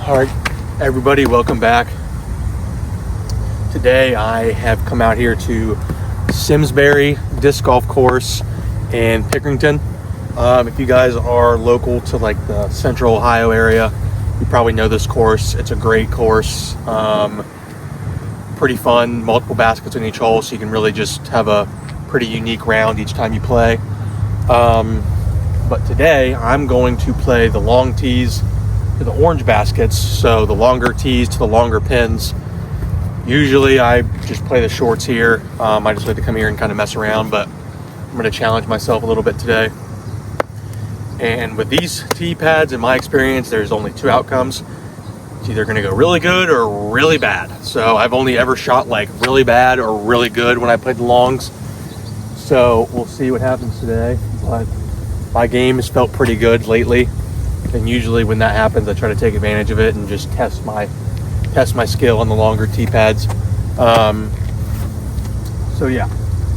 All right, everybody, welcome back. Today I have come out here to Simsbury Disc Golf Course in Pickerington. If you guys are local to like the Central Ohio area, you probably know this course. It's a great course, pretty fun, multiple baskets in each hole, so you can really just have a pretty unique round each time you play. But today I'm going to play the long tees to the orange baskets, so the longer tees to the longer pins. Usually I just play the shorts here. I just like to come here and kind of mess around, but I'm going to challenge myself a little bit today. And with these tee pads, in my experience, there's only two outcomes. It's either going to go really good or really bad. So I've only ever shot like really bad or really good when I played the longs. So we'll see what happens today. But my game has felt pretty good lately. And usually when that happens, I try to take advantage of it and just test my skill on the longer tee pads. So yeah,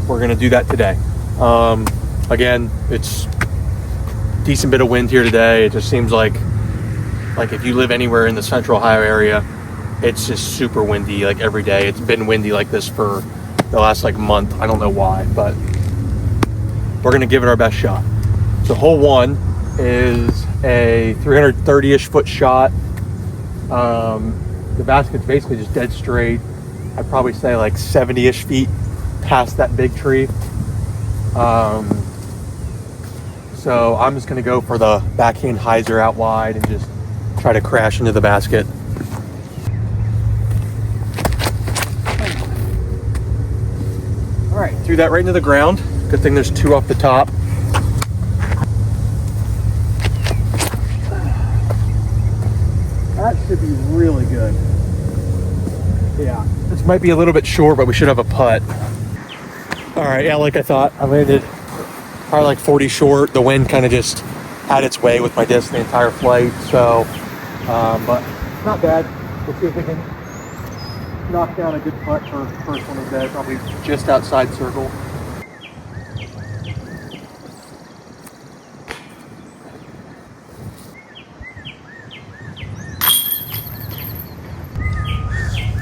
we're gonna do that today. Again, it's a decent bit of wind here today. It just seems like if you live anywhere in the Central Ohio area, it's just super windy like every day. It's been windy like this for the last like month. I don't know why, but we're gonna give it our best shot. So hole one is a 330-ish foot shot. The basket's basically just dead straight. I'd probably say like 70-ish feet past that big tree. So I'm just gonna go for the backhand hyzer out wide and just try to crash into the basket. All right, threw that right into the ground. Good thing there's two off the top. That should be really good. Yeah, this might be a little bit short, but we should have a putt. All right, yeah, like I thought, I landed probably like 40 short. The wind kind of just had its way with my disc the entire flight, so, but not bad. We'll see if we can knock down a good putt for the first one of the day, probably just outside circle.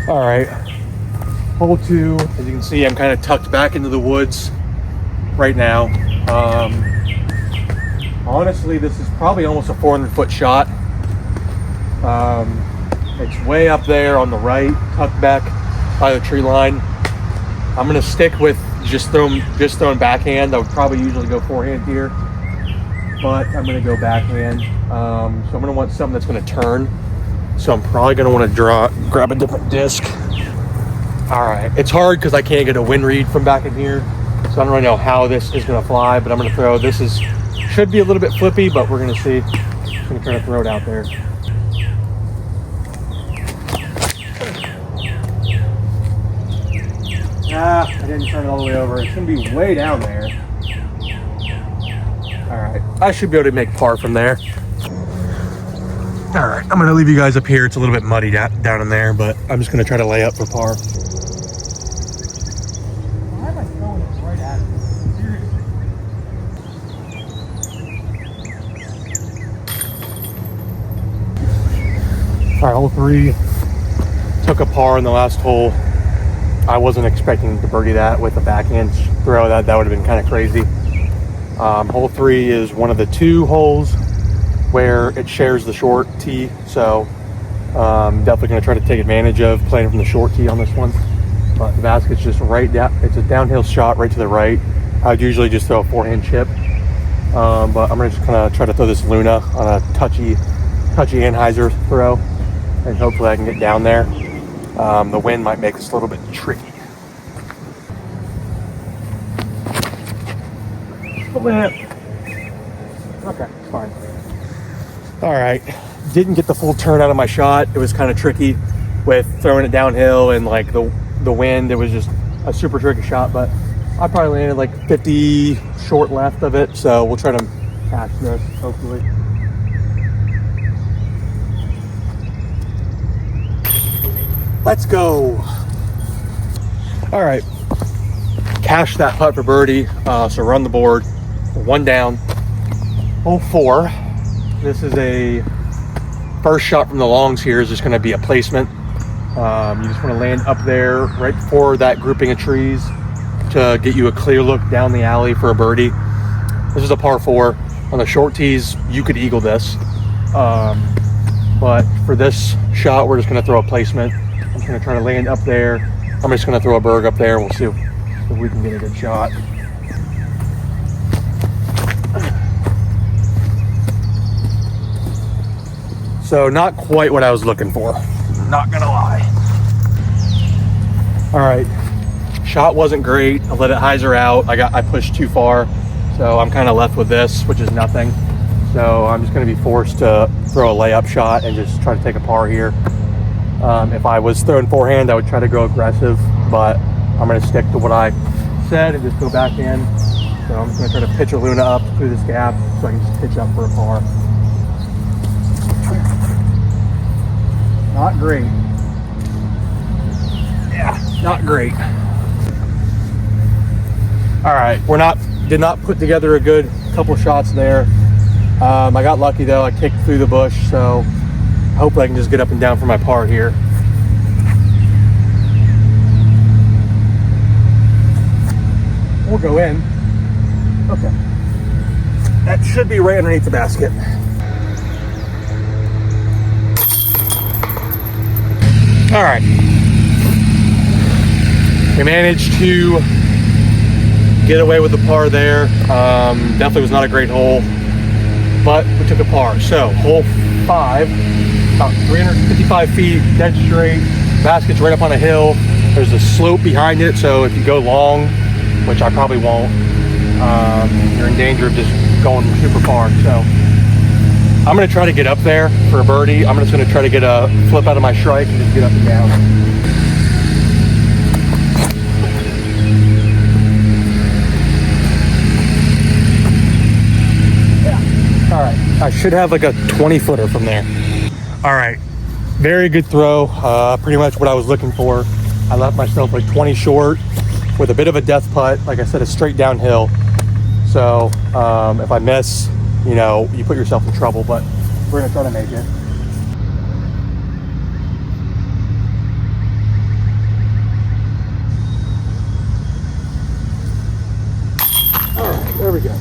All right, hole two, as you can see, I'm kind of tucked back into the woods right now. Honestly, this is probably almost a 400-foot shot. It's way up there on the right, tucked back by the tree line. I'm gonna stick with just throwing backhand. I would probably usually go forehand here, but I'm gonna go backhand. So I'm gonna want something that's gonna turn. So I'm probably gonna want to grab a different disc. All right, it's hard because I can't get a wind read from back in here. So I don't really know how this is gonna fly, but I'm gonna throw, should be a little bit flippy, but we're gonna see. I'm gonna try to throw it out there. I didn't turn it all the way over. It's gonna be way down there. All right, I should be able to make par from there. All right, I'm gonna leave you guys up here. It's a little bit muddy down in there, but I'm just gonna try to lay up for par. Why am I throwing it right at it? Seriously. All right, hole three. Took a par in the last hole. I wasn't expecting to birdie that with a backhand throw. That would have been kind of crazy. Hole three is one of the two holes where it shares the short tee, so definitely going to try to take advantage of playing from the short tee on this one. But the basket's just right down. It's a downhill shot right to the right. I'd usually just throw a forehand chip, but I'm going to just kind of try to throw this Luna on a touchy Anheuser throw, and hopefully I can get down there. The wind might make this a little bit tricky. Okay, fine. All right, didn't get the full turn out of my shot. It was kind of tricky with throwing it downhill and like the wind. It was just a super tricky shot, but I probably landed like 50 short left of it, so we'll try to catch this, hopefully. Let's go. All right, cash that putt for birdie, so run the board, one down. Hole four. This is a first shot from the longs here is just going to be a placement. You just want to land up there right before that grouping of trees to get you a clear look down the alley for a birdie. This is a par 4. On the short tees, you could eagle this. But for this shot, we're just going to throw a placement. I'm just going to try to land up there. I'm just going to throw a berg up there. We'll see if we can get a good shot. So not quite what I was looking for, not gonna lie. All right, shot wasn't great. I let it hyzer out. I pushed too far, so I'm kind of left with this, which is nothing. So I'm just gonna be forced to throw a layup shot and just try to take a par here. If I was throwing forehand, I would try to go aggressive, but I'm gonna stick to what I said and just go back in. So I'm just gonna try to pitch a Luna up through this gap so I can just pitch up for a par. Not great. Yeah, not great. All right, did not put together a good couple shots there. I got lucky though. I kicked through the bush, so hopefully I can just get up and down for my par here. We'll go in. Okay. That should be right underneath the basket. All right, we managed to get away with the par there. Definitely was not a great hole, but we took a par. So hole 5, about 355 feet, dead straight. Basket's right up on a hill. There's a slope behind it, so if you go long, which I probably won't, you're in danger of just going super far. So I'm going to try to get up there for a birdie. I'm just going to try to get a flip out of my strike and just get up and down. Yeah. All right. I should have like a 20-footer from there. All right. Very good throw. Pretty much what I was looking for. I left myself like 20 short with a bit of a death putt. Like I said, it's straight downhill. So if I miss, you know, you put yourself in trouble, but we're gonna try to make it. All right, there we go.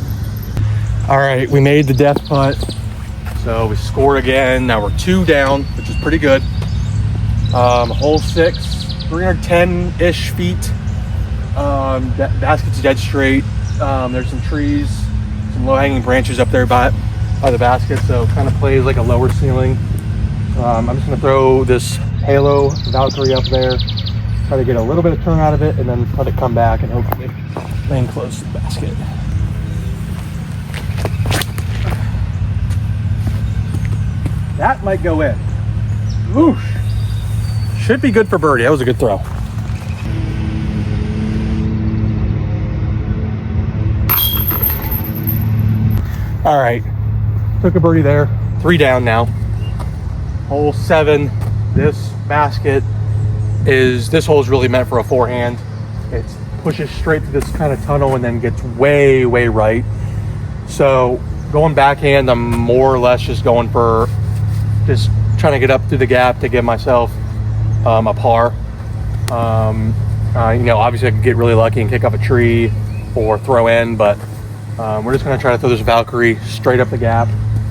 All right, we made the death putt. So we scored again. Now we're 2 down, which is pretty good. Hole 6, 310-ish feet. Basket's dead straight. There's some trees, some low-hanging branches up there by the basket, so it kind of plays like a lower ceiling. I'm just going to throw this Halo Valkyrie up there, try to get a little bit of turn out of it, and then let it come back and hopefully land close to the basket. That might go in. Whoosh! Should be good for birdie. That was a good throw. All right, took a birdie there. 3 down now. Hole 7, this hole is really meant for a forehand. It pushes straight through this kind of tunnel and then gets way, way right. So going backhand, I'm more or less just going for just trying to get up through the gap to give myself a par. You know, obviously I could get really lucky and kick up a tree or throw in, but we're just going to try to throw this Valkyrie straight up the gap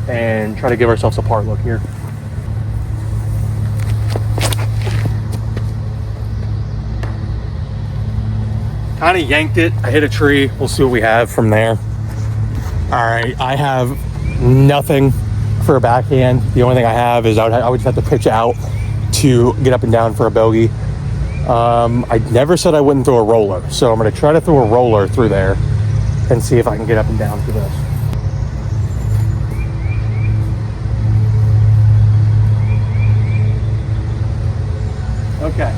and try to give ourselves a par look here. Kind of yanked it. I hit a tree. We'll see what we have from there. All right, I have nothing for a backhand. The only thing I have is I would just have to pitch out to get up and down for a bogey. I never said I wouldn't throw a roller, so I'm going to try to throw a roller through there and see if I can get up and down for this. Okay.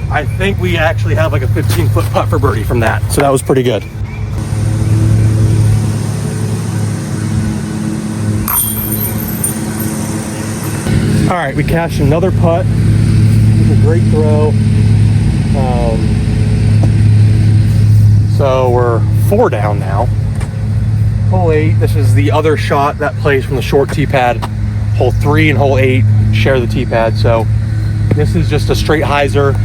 I think we actually have like a 15-foot putt for birdie from that, so that was pretty good. All right, we cashed another putt. It was a great throw. So we're 4 down now. Hole 8, this is the other shot that plays from the short tee pad hole 3 and hole 8 share the tee pad. So this is just a straight hyzer.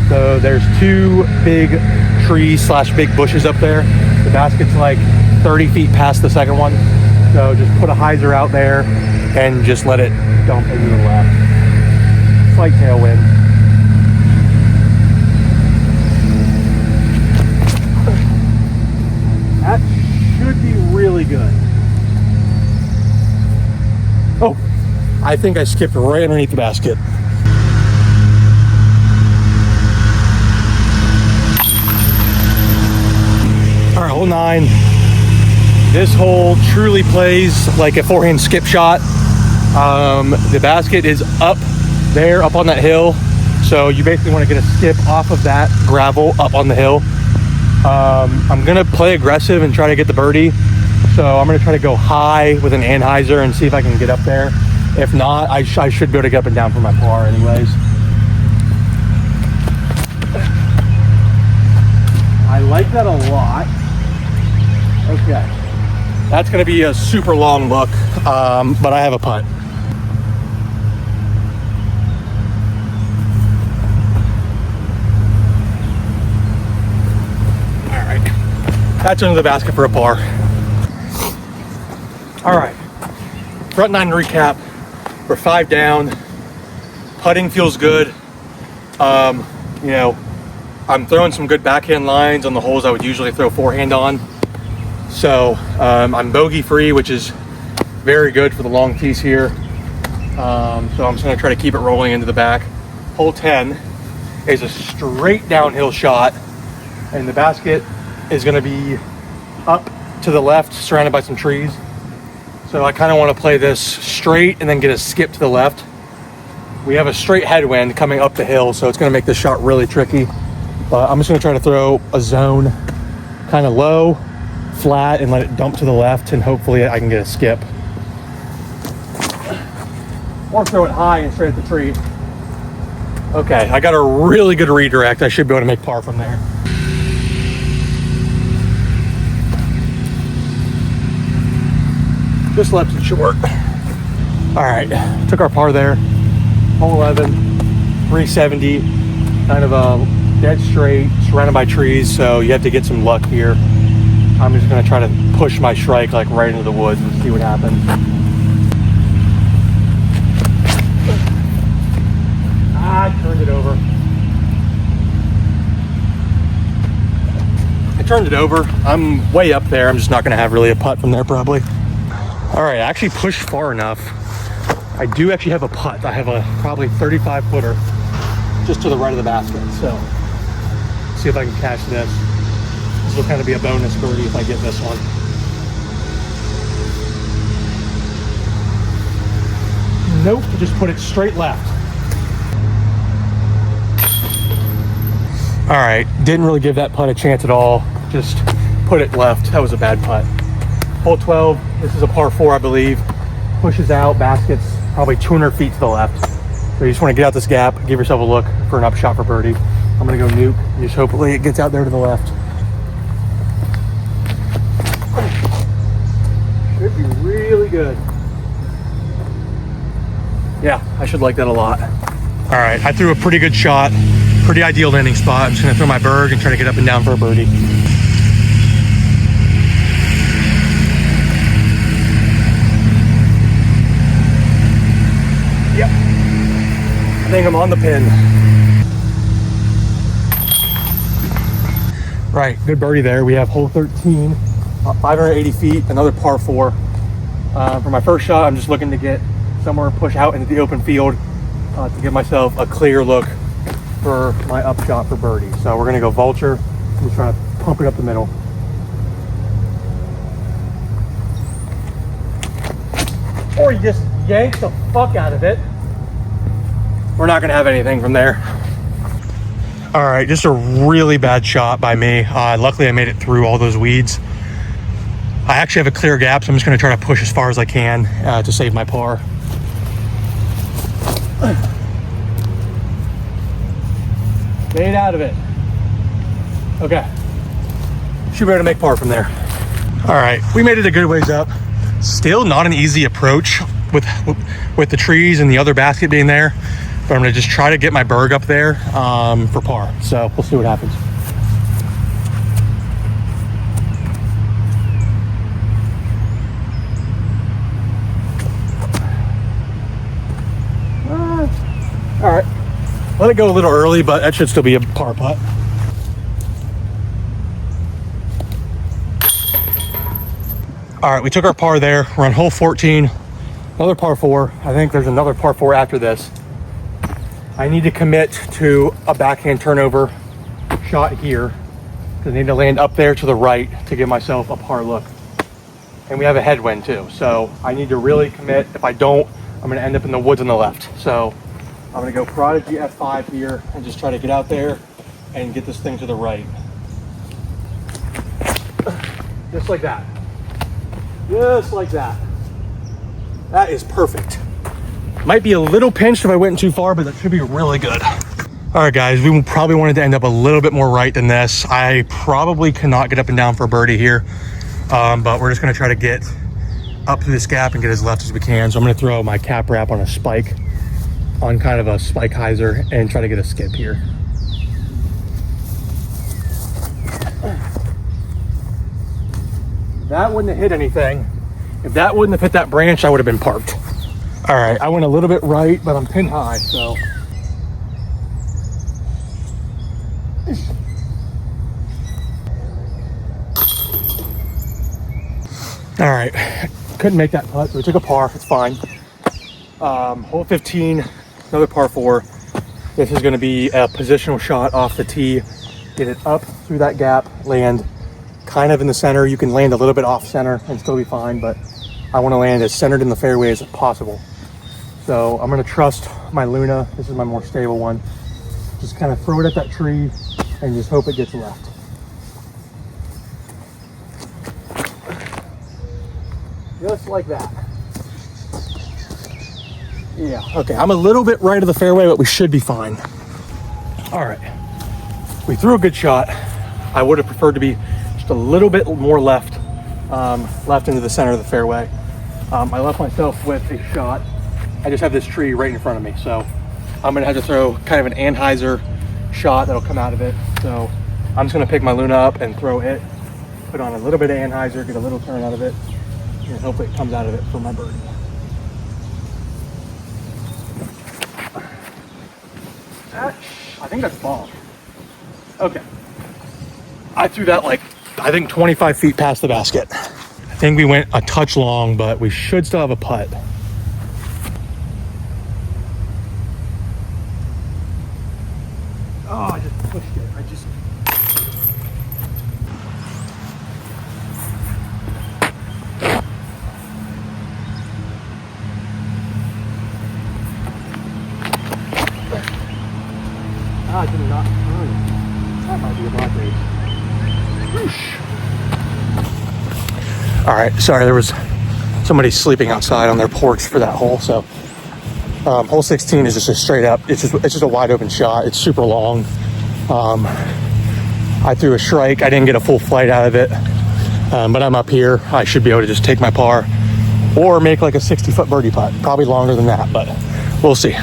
So there's 2 big trees / big bushes up there. The basket's like 30 feet past the second one. So just put a hyzer out there and just let it dump into the left. Slight tailwind. That should be really good. Oh, I think I skipped right underneath the basket. All right, hole 9. This hole truly plays like a forehand skip shot. The basket is up there, up on that hill. So you basically want to get a skip off of that gravel up on the hill. I'm gonna play aggressive and try to get the birdie. So I'm gonna try to go high with an anhyzer and see if I can get up there. If not, I should be able to get up and down for my par anyways. I like that a lot. Okay. That's gonna be a super long look, but I have a putt. All right. That's under the basket for a par. All right. Front 9 recap. We're 5 down. Putting feels good. You know, I'm throwing some good backhand lines on the holes I would usually throw forehand on. So I'm bogey free, which is very good for the long tees here. So I'm just gonna try to keep it rolling into the back. Hole 10 is a straight downhill shot, and the basket is gonna be up to the left, surrounded by some trees. So I kind of want to play this straight and then get a skip to the left. We have a straight headwind coming up the hill, so it's going to make this shot really tricky. But I'm just going to try to throw a zone kind of low, flat, and let it dump to the left, and hopefully I can get a skip. Or throw it high and straight at the tree. Okay, I got a really good redirect. I should be able to make par from there. Just left it short. All right, took our par there. Hole 11, 370, kind of a dead straight, surrounded by trees, so you have to get some luck here. I'm just gonna try to push my strike like right into the woods and see what happens. I turned it over. I turned it over. I'm way up there. I'm just not gonna have really a putt from there probably. All right, I actually pushed far enough. I do actually have a putt. I have a probably 35 footer just to the right of the basket. So see if I can catch this. This will kind of be a bonus birdie if I get this one. Nope, just put it straight left. All right, didn't really give that putt a chance at all. Just put it left. That was a bad putt. Hole 12, this is a par 4, I believe. Pushes out, basket's probably 200 feet to the left. So you just want to get out this gap, give yourself a look for an upshot for birdie. I'm gonna go nuke, and just hopefully it gets out there to the left. Should be really good. Yeah, I should like that a lot. All right, I threw a pretty good shot, pretty ideal landing spot. I'm just gonna throw my berg and try to get up and down for a birdie. Yep, I think I'm on the pin. Right, good birdie there. We have hole 13, 580 feet, another par 4. For my first shot, I'm just looking to get somewhere, push out into the open field to give myself a clear look for my upshot for birdie. So we're gonna go vulture. Just try to pump it up the middle. Or you just yank the fuck out of it. We're not gonna have anything from there. All right, just a really bad shot by me. Luckily I made it through all those weeds. I actually have a clear gap, so I'm just gonna try to push as far as I can to save my par. Stayed out of it. Okay, should be able to make par from there. All right, we made it a good ways up. Still not an easy approach with the trees and the other basket being there, but I'm gonna just try to get my berg up there for par. So we'll see what happens. All right, let it go a little early, but that should still be a par putt. All right, we took our par there. We're on hole 14, another par 4. I think there's another par 4 after this. I need to commit to a backhand turnover shot here because I need to land up there to the right to give myself a par look. And we have a headwind too, so I need to really commit. If I don't, I'm gonna end up in the woods on the left. So I'm gonna go Prodigy F5 here and just try to get out there and get this thing to the right. Just like that. Just like that. That is perfect. Might be a little pinched if I went too far, but that should be really good. All right, guys, we probably wanted to end up a little bit more right than this. I probably cannot get up and down for a birdie here, but we're just gonna try to get up to this gap and get as left as we can. So I'm gonna throw my cap wrap on a spike, on kind of a spike hyzer, and try to get a skip here. That wouldn't have hit anything. If that wouldn't have hit that branch, I would have been parked. All right, I went a little bit right, but I'm pin high, so. All right, couldn't make that putt, so we took a par, it's fine. Hole 15, another par 4. This is gonna be a positional shot off the tee. Get it up through that gap, land kind of in the center. You can land a little bit off center and still be fine, but I want to land as centered in the fairway as possible. So I'm going to trust my Luna. This is my more stable one. Just kind of throw it at that tree and just hope it gets left. Just like that. Yeah, okay, I'm a little bit right of the fairway, but we should be fine. All right, we threw a good shot. I would have preferred to be a little bit more left into the center of the fairway. I left myself with a shot. I just have this tree right in front of me, so I'm gonna have to throw kind of an Anheuser shot that'll come out of it. So I'm just gonna pick my Luna up and throw it, put on a little bit of Anheuser, get a little turn out of it, and hopefully it comes out of it for my birdie. I think that's bomb. Okay. I threw that like, I think 25 feet past the basket. I think we went a touch long, but we should still have a putt. Oh, I just pushed it. I did not turn. That might be a bad day. All right, sorry, there was somebody sleeping outside on their porch for that hole. So hole 16 is just a straight up, it's just a wide open shot. It's super long. I threw a strike. I didn't get a full flight out of it, but I'm up here. I should be able to just take my par or make like a 60-foot birdie putt. Probably longer than that, but we'll see.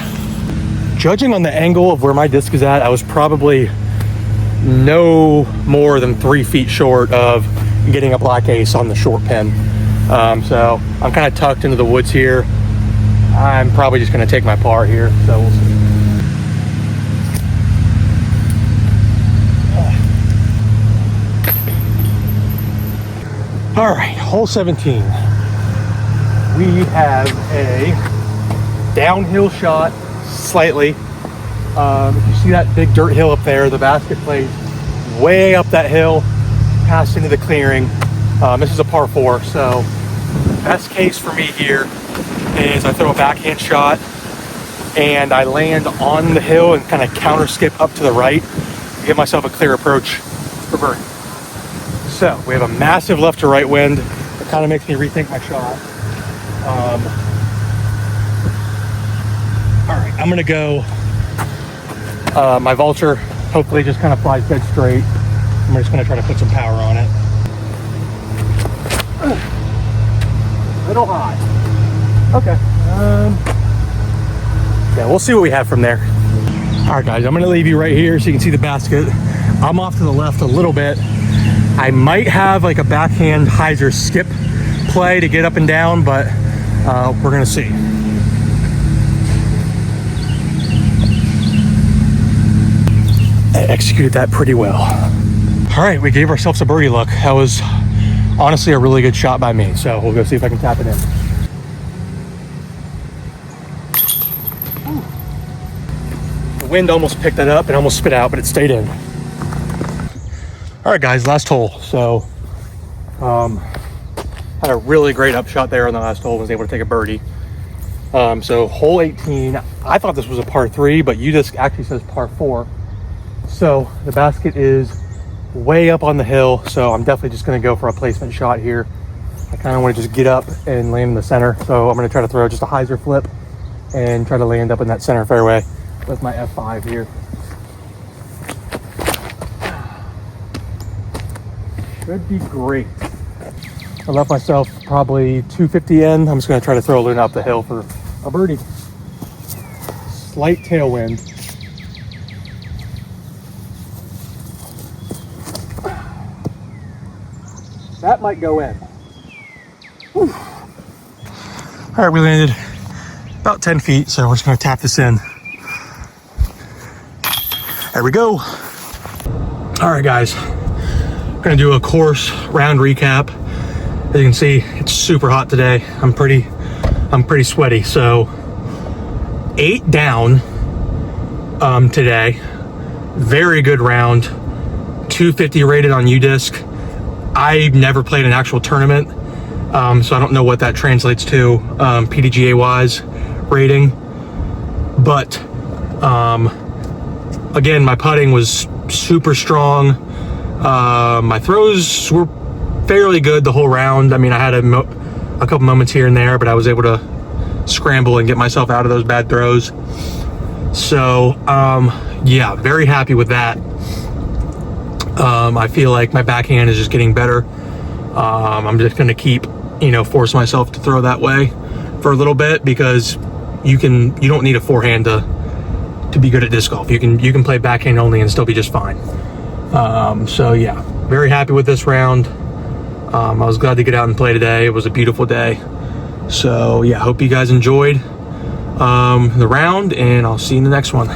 Judging on the angle of where my disc is at, I was probably no more than 3 feet short of getting a black ace on the short pin. So I'm kind of tucked into the woods here. I'm probably just going to take my par here, so we'll see. All right, hole 17. We have a downhill shot slightly. If you see that big dirt hill up there, the basket plays way up that hill, past into the clearing. This is a par 4, so best case for me here is I throw a backhand shot and I land on the hill and kind of counter skip up to the right to give myself a clear approach for birdie. So we have a massive left to right wind. It kind of makes me rethink my shot. All right, I'm gonna go. My Vulture hopefully just kind of flies dead straight. I'm just gonna try to put some power on it. Little high. Okay. Yeah, we'll see what we have from there. All right, guys, I'm gonna leave you right here so you can see the basket. I'm off to the left a little bit. I might have like a backhand hyzer skip play to get up and down, but we're gonna see. I executed that pretty well. All right, we gave ourselves a birdie look. That was honestly a really good shot by me. So we'll go see if I can tap it in. The wind almost picked that up and almost spit out, but it stayed in. All right, guys, last hole. So had a really great upshot there on the last hole, was able to take a birdie. So hole 18, I thought this was a par 3, but UDisc actually says par 4. So the basket is way up on the hill, so I'm definitely just going to go for a placement shot here. I kind of want to just get up and land in the center, so I'm going to try to throw just a hyzer flip and try to land up in that center fairway with my F5 here. Should be great. I left myself probably 250 in. I'm just going to try to throw a loon up the hill for a birdie. Slight tailwind. That might go in. Whew. All right, we landed about 10 feet, so we're just gonna tap this in. There we go. All right, guys, I'm gonna do a course round recap. As you can see, it's super hot today. I'm pretty sweaty. So 8 down today. Very good round. 250 rated on UDisc. I've never played an actual tournament, so I don't know what that translates to PDGA wise rating, but again, my putting was super strong. My throws were fairly good the whole round. I mean, I had a couple moments here and there, but I was able to scramble and get myself out of those bad throws. So yeah, very happy with that. I feel like my backhand is just getting better. I'm just going to keep, force myself to throw that way for a little bit, because you don't need a forehand to be good at disc golf. You can play backhand only and still be just fine. So yeah, very happy with this round. I was glad to get out and play today. It was a beautiful day. So yeah, hope you guys enjoyed the round, and I'll see you in the next one.